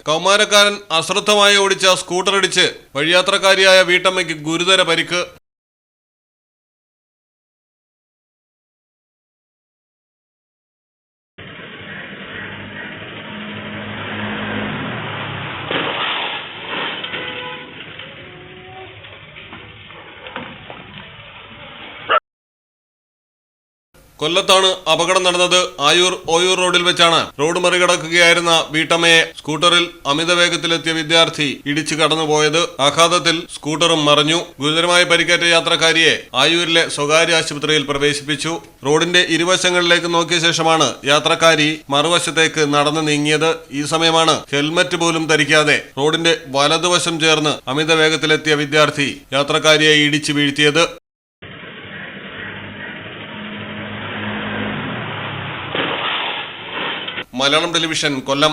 കൗമാരക്കാരൻ അശ്രദ്ധമായി ഓടിച്ച സ്കൂട്ടറിടിച്ച് വഴിയാത്രക്കാരിയായ വീട്ടമ്മയ്ക്ക് ഗുരുതര പരിക്ക്. കൊല്ലത്താണ് അപകടം നടന്നത്. ഓയൂർ റോഡിൽ വെച്ചാണ് റോഡ് മറികടക്കുകയായിരുന്ന വീട്ടമ്മയെ സ്കൂട്ടറിൽ അമിത വേഗത്തിലെത്തിയ വിദ്യാർത്ഥി ഇടിച്ചു കടന്നുപോയത്. ആഘാതത്തിൽ സ്കൂട്ടറും മറിഞ്ഞു. ഗുരുതരമായി പരിക്കേറ്റ യാത്രക്കാരിയെ ആയൂരിലെ സ്വകാര്യ ആശുപത്രിയിൽ പ്രവേശിപ്പിച്ചു. റോഡിന്റെ ഇരുവശങ്ങളിലേക്ക് നോക്കിയ ശേഷമാണ് യാത്രക്കാരി മറുവശത്തേക്ക് നടന്നു നീങ്ങിയത്. ഈ സമയമാണ് ഹെൽമറ്റ് പോലും ധരിക്കാതെ റോഡിന്റെ വലതുവശം ചേർന്ന് അമിത വേഗത്തിലെത്തിയ വിദ്യാർത്ഥി യാത്രക്കാരിയെ ഇടിച്ചു വീഴ്ത്തിയത്. മലയാളം ടെലിവിഷൻ, കൊല്ലം.